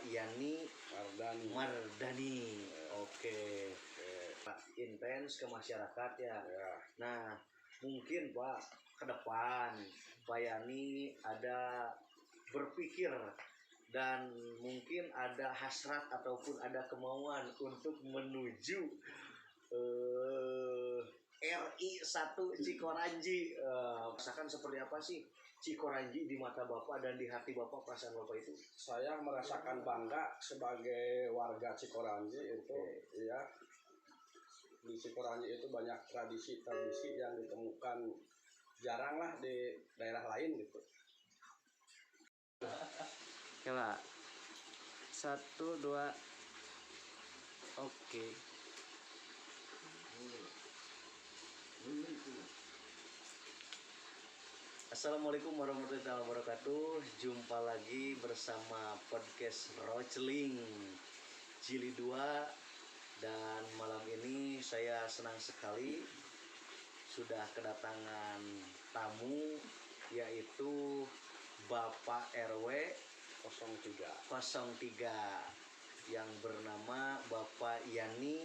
Yani Mardani. Oke. Pak, intens ke masyarakat ya. Nah, mungkin Pak ke depan Pak Yani ada berpikir dan mungkin ada hasrat ataupun ada kemauan untuk menuju RI 1 Cikoranji. Rasakan seperti apa sih Cikoranji di mata Bapak dan di hati Bapak, perasaan Bapak itu? Saya merasakan bangga sebagai warga Cikoranji itu ya. Di Cikoranji itu banyak tradisi-tradisi yang ditemukan jarang lah di daerah lain gitu. Coba 1, 2. Oke. Assalamualaikum warahmatullahi wabarakatuh. Jumpa lagi bersama podcast Rochling Jilid 2. Dan malam ini saya senang sekali sudah kedatangan tamu, yaitu Bapak RW 03 yang bernama Bapak Yani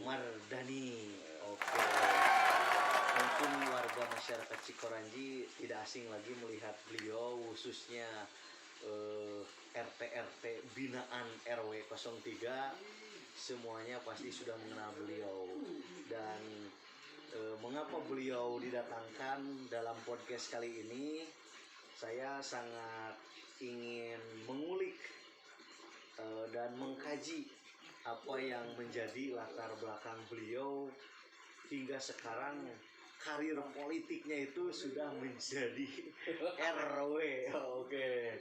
Mardani. Oke. Mungkin warga masyarakat Cikoranji tidak asing lagi melihat beliau, khususnya RT binaan RW 03. Semuanya pasti sudah mengenal beliau. Dan mengapa beliau didatangkan dalam podcast kali ini? Saya sangat ingin mengulik dan mengkaji apa yang menjadi latar belakang beliau hingga sekarang karir politiknya itu sudah menjadi RW. Oke.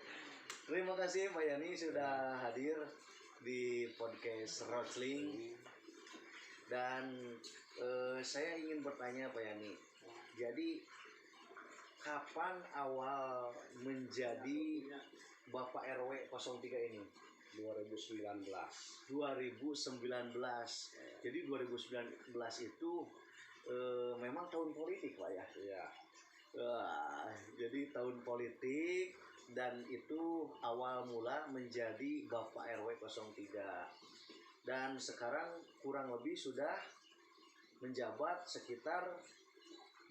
Terima kasih Pak Yani sudah hadir di podcast Rochling. Dan saya ingin bertanya Pak Yani, jadi kapan awal menjadi Bapak RW 03 ini? 2019. Jadi 2019 itu memang tahun politik Pak ya? Iya. Jadi tahun politik, dan itu awal mula menjadi Bapak RW 03. Dan sekarang kurang lebih sudah menjabat sekitar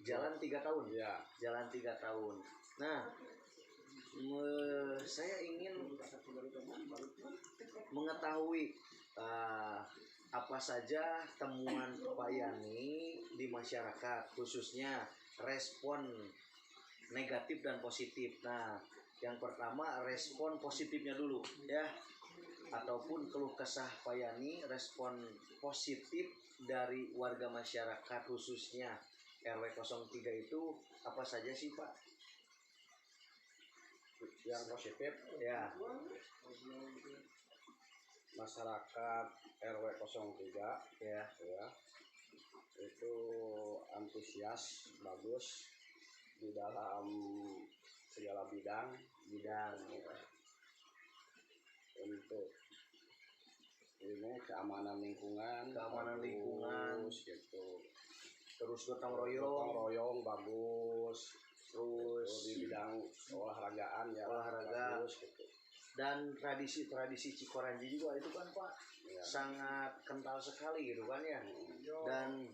jalan 3 tahun. Ya. Jalan 3 tahun. Nah, saya ingin mengetahui apa saja temuan Pak Yani di masyarakat, khususnya respon negatif dan positif. Nah, yang pertama respon positifnya dulu ya, ataupun keluh kesah Pak Yani, respon positif dari warga masyarakat khususnya RW 03 itu apa saja sih Pak? Yang positif ya, masyarakat RW 03 ya itu antusias, bagus di dalam segala bidang untuk ini keamanan lingkungan gitu. Terus gotong royong bagus. Terus di bidang olahraga bagus gitu. Dan tradisi Cikoranji juga itu kan Pak ya, sangat kental sekali gitu kan ya. Dan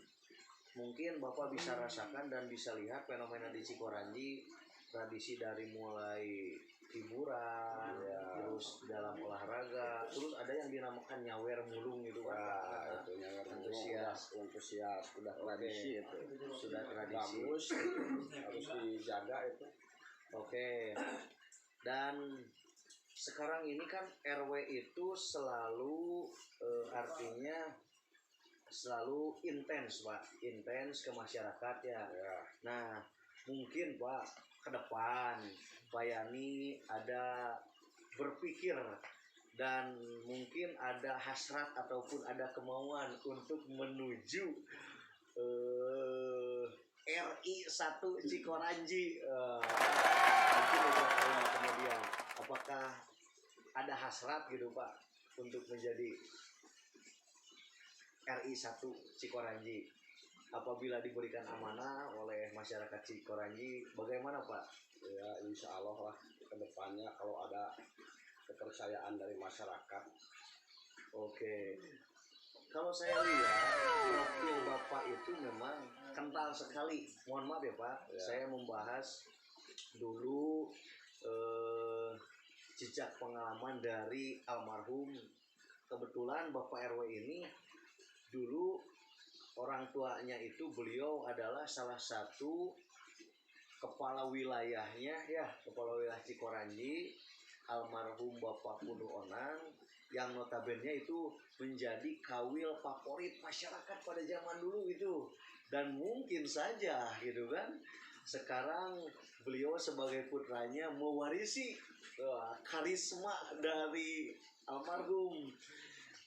mungkin Bapak bisa rasakan dan bisa lihat fenomena di Cikoranji, tradisi dari mulai hiburan terus dalam olahraga, terus ada yang dinamakan nyawer mulung gitu kan. Itu nyawer antusias sudah tradisi. Itu sudah tradisi bagus, harus dijaga itu. Oke. Dan sekarang ini kan RW itu selalu artinya selalu intens Pak, intens ke masyarakat ya. Nah, mungkin Pak ke depan Pak Yani ada berpikir dan mungkin ada hasrat ataupun ada kemauan untuk menuju RI 1 Cikoranji. Mungkin beberapa tahun kemudian, apakah ada hasrat gitu Pak untuk menjadi RI 1 Cikoranji? Apabila diberikan amanah oleh masyarakat Cikoranji, bagaimana Pak? Ya insya Allah lah kedepannya kalau ada kepercayaan dari masyarakat. Oke. Kalau saya lihat profil Bapak itu memang kental sekali. Mohon maaf ya Pak, Ya. saya membahas dulu jejak pengalaman dari almarhum. Kebetulan Bapak RW ini dulu orang tuanya itu beliau adalah salah satu kepala wilayahnya ya, kepala wilayah Cikoranji, almarhum Bapak Putu Onang, yang notabene itu menjadi kawil favorit masyarakat pada zaman dulu itu. Dan mungkin saja gitu kan, sekarang beliau sebagai putranya mewarisi karisma dari almarhum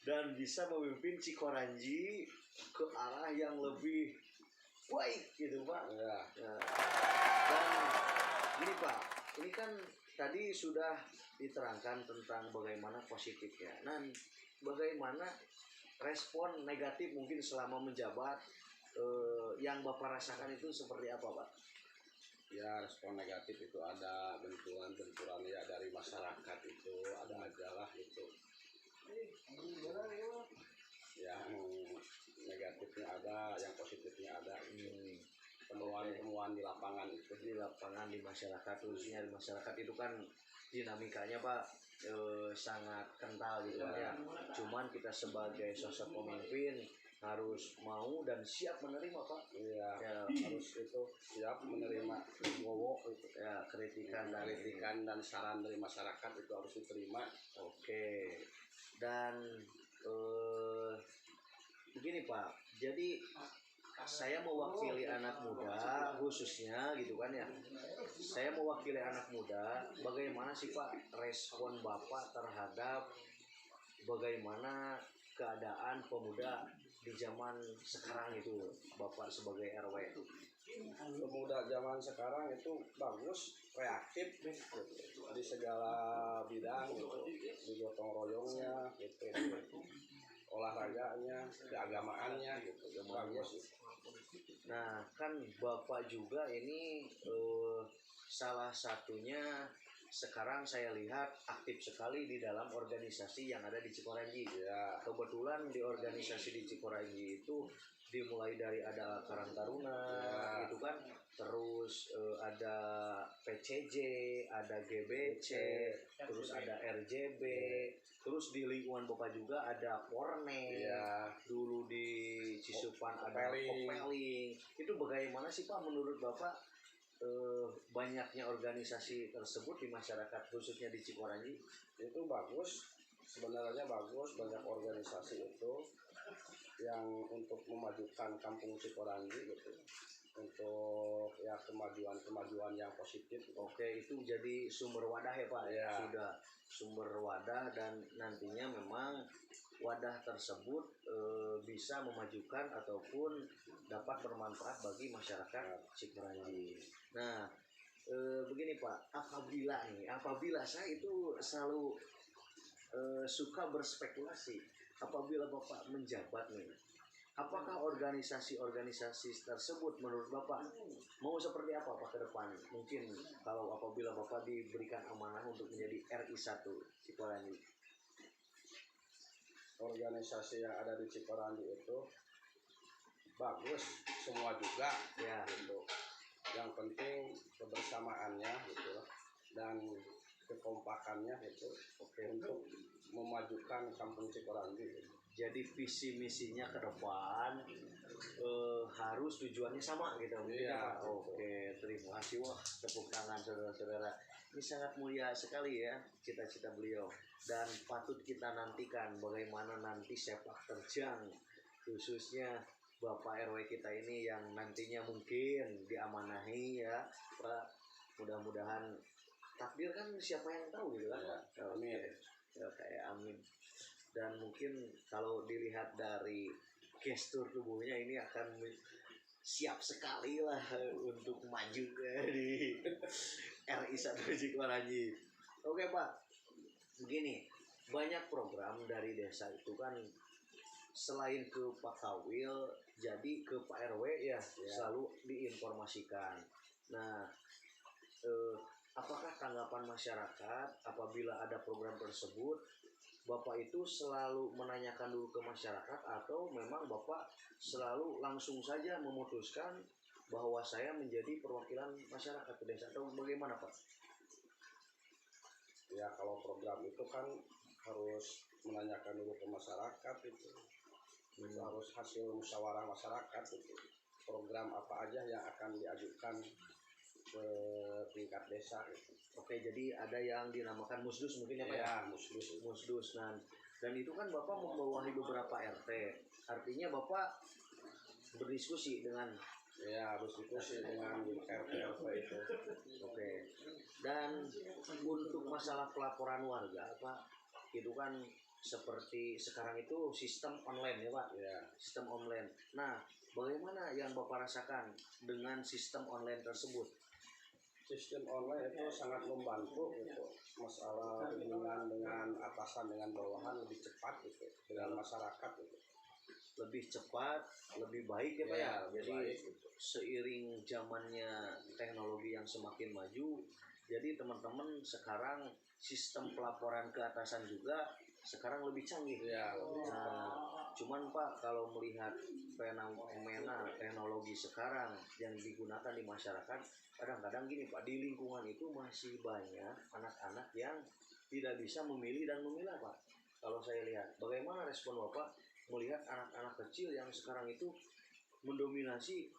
dan bisa memimpin Cikoranji ke arah yang lebih baik gitu Pak. Ya. Nah, dan gini Pak, ini kan tadi sudah diterangkan tentang bagaimana positifnya. Nah, bagaimana respon negatif mungkin selama menjabat yang Bapak rasakan itu seperti apa Pak? Ya, respon negatif itu ada, benturan-benturan ya dari masyarakat itu ada aja lah itu. Yang negatifnya ada, yang positifnya ada. Temuan-temuan di lapangan itu. Di lapangan, di masyarakat, khususnya di masyarakat itu kan dinamikanya Pak sangat kental gitu kan ya. Cuman kita sebagai sosok pemimpin harus mau dan siap menerima Pak. Iya, Ya, harus itu siap menerima gowo itu. ya kritikan dan Kritikan dan saran dari masyarakat itu harus diterima. Oke. Dan begini Pak, jadi saya mewakili anak muda khususnya gitu kan ya. Saya mewakili anak muda, bagaimana sih Pak respon Bapak terhadap bagaimana keadaan pemuda di zaman sekarang itu, Bapak sebagai RW? Pemuda zaman sekarang itu bagus, reaktif gitu, di segala bidang gitu, di gotong royongnya gitu, di olahraganya, di agamaannya gitu, bagus. Nah, kan Bapak juga ini salah satunya sekarang saya lihat aktif sekali di dalam organisasi yang ada di Cikoranji. Ya, Kebetulan di organisasi di Cikoranji itu dimulai dari ada Karang Taruna Ya. gitu kan, terus ada PCJ, ada GBC, terus ada RJB, terus di lingkungan Bapak juga ada Porne, ya, dulu di Cisupan ada Kopeling. Kopeling. Itu bagaimana sih Pak menurut Bapak banyaknya organisasi tersebut di masyarakat khususnya di Cikoranji? itu bagus, sebenarnya bagus, banyak organisasi itu yang untuk memajukan kampung Cikoranji gitu, untuk ya kemajuan yang positif gitu. Oke, itu jadi sumber wadah ya Pak? Ya. Sudah sumber wadah dan nantinya memang wadah tersebut bisa memajukan ataupun dapat bermanfaat bagi masyarakat Cikoranji. Nah, begini Pak, apabila saya itu selalu suka berspekulasi, apabila Bapak menjabat nih, apakah organisasi-organisasi tersebut menurut Bapak mau seperti apa Pak ke depan? Mungkin kalau apabila Bapak diberikan amanah untuk menjadi RI 1 Cikoranji. Organisasi yang ada di Cikoranji itu bagus semua juga Ya, gitu. Yang penting kebersamaannya gitu dan kekompakannya gitu, untuk memajukan kampung Cikoranji gitu. jadi visi misinya ke depan harus tujuannya sama gitu mungkin Iya, ya Pak. gitu. Oke, terima kasih, wah tepuk tangan saudara-saudara. Ini sangat mulia sekali ya cita-cita beliau, dan patut kita nantikan bagaimana nanti sepak terjang khususnya Bapak RW kita ini yang nantinya mungkin diamanahi ya Pak. Mudah-mudahan takdir kan siapa yang tahu gitu kan Pak. Amin. Ya, kayak amin. Dan mungkin kalau dilihat dari gestur tubuhnya ini akan siap sekali lah untuk maju di RI 1 Cikoranji. Oke Pak, begini, banyak program dari desa itu kan selain ke Pak Kawil, jadi ke Pak RW ya, selalu diinformasikan. Nah, apakah tanggapan masyarakat apabila ada program tersebut? Bapak itu selalu menanyakan dulu ke masyarakat atau memang Bapak selalu langsung saja memutuskan bahwa saya menjadi perwakilan masyarakat ke desa atau bagaimana Pak? Ya kalau program itu kan harus menanyakan dulu ke masyarakat itu. Itu harus hasil musyawarah masyarakat itu. Program apa aja yang akan diajukan ke tingkat desa gitu. Oke, jadi ada yang dinamakan musdus mungkin ya Pak ya? Ya, musdus. Musdus. Nah, dan itu kan Bapak membawahi beberapa RT. Artinya Bapak berdiskusi dengan Ya, harus diskusi dengan RT itu. oke. Dan untuk masalah pelaporan warga, Pak, itu kan seperti sekarang itu sistem online ya, Pak. Ya, Sistem online. Nah, bagaimana yang Bapak rasakan dengan sistem online tersebut? sistem online itu sangat membantu gitu. Masalah hubungan dengan atasan dengan bawahan lebih cepat gitu dengan masyarakat gitu. Lebih cepat, lebih baik ya, Pak ya. lebih Jadi baik, gitu. seiring zamannya teknologi yang semakin maju, jadi teman-teman sekarang sistem pelaporan ke atasan juga sekarang lebih canggih. Ya, lebih cepat. Nah, cuman Pak kalau melihat fenomena teknologi sekarang yang digunakan di masyarakat, kadang-kadang gini Pak, di lingkungan itu masih banyak anak-anak yang tidak bisa memilih dan memilah Pak. Kalau saya lihat, bagaimana respon Bapak melihat anak-anak kecil yang sekarang itu mendominasi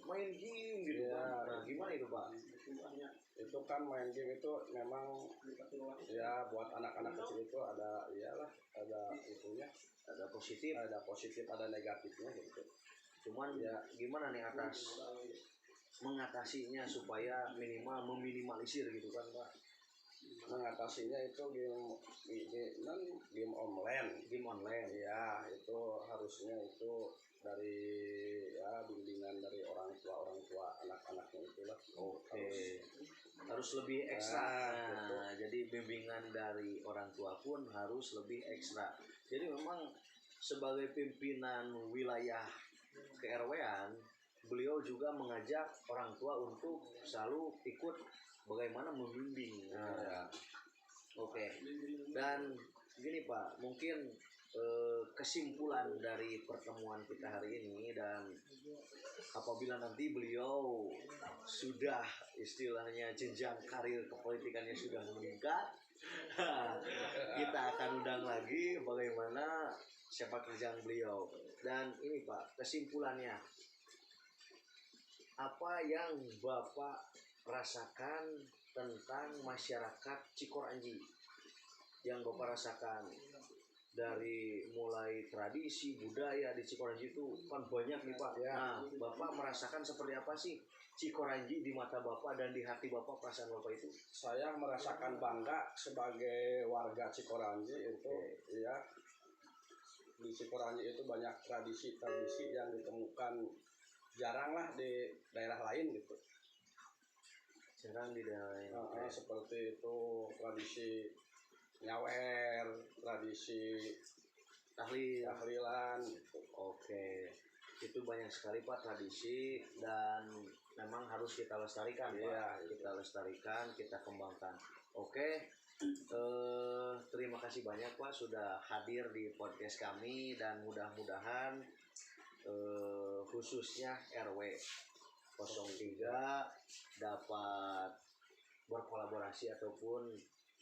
main game gitu Ya, Pak. Nah, gimana itu Pak? itu kan main game itu memang ya buat anak-anak kecil itu ada iyalah ada itunya, Ada positif, ada positif ada negatifnya gitu. cuman ya gimana nih atas mengatasinya supaya minimal meminimalisir gitu kan Pak. Mengatasinya itu game online. Game online. Ya, itu harusnya itu dari ya bimbingan dari orang tua anak-anaknya itulah. Oke. Harus lebih ekstra. Nah, jadi bimbingan dari orang tua pun harus lebih ekstra. Jadi memang sebagai pimpinan wilayah ke-RW-an, beliau juga mengajak orang tua untuk selalu ikut bagaimana membimbing. Nah, oke. Dan gini Pak, mungkin kesimpulan dari pertemuan kita hari ini, dan apabila nanti beliau sudah istilahnya jenjang karir kepolitikannya sudah meningkat, kita akan undang lagi bagaimana sepak terjang beliau. Dan ini Pak, kesimpulannya apa yang Bapak rasakan tentang masyarakat Cikoranji, yang Bapak rasakan dari mulai tradisi budaya di Cikoranji itu kan banyak nih Pak. Nah, Bapak merasakan seperti apa sih Cikoranji di mata Bapak dan di hati Bapak, perasaan Bapak itu? Saya merasakan bangga sebagai warga Cikoranji itu ya. Di Cikoranji itu banyak tradisi-tradisi yang ditemukan jarang lah di daerah lain gitu. Jarang di daerah lain. Seperti itu tradisi nyawer, tradisi tahlilan gitu. Oke, itu banyak sekali Pak tradisi dan memang harus kita lestarikan Pak. Kita lestarikan, kita kembangkan. Oke, terima kasih banyak Pak sudah hadir di podcast kami, dan mudah-mudahan khususnya RW 03 dapat berkolaborasi ataupun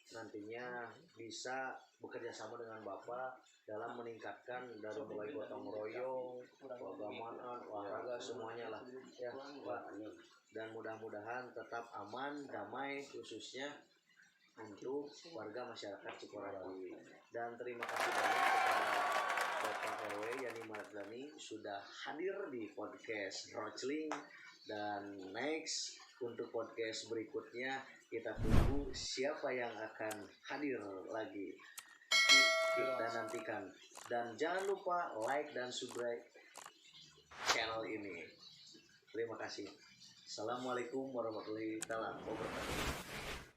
nantinya bisa bekerja sama dengan Bapak dalam meningkatkan dari mulai gotong royong, keagamaan, olahraga, semuanya lah ya Pak. Dan mudah-mudahan tetap aman, damai khususnya untuk warga masyarakat Cikoranji. Dan terima kasih banyak kepada Bapak RW Yani Mardani sudah hadir di podcast Rochling. Dan next untuk podcast berikutnya kita tunggu siapa yang akan hadir lagi, kita nantikan. Dan jangan lupa like dan subscribe channel ini. Terima kasih. Assalamualaikum warahmatullahi wabarakatuh.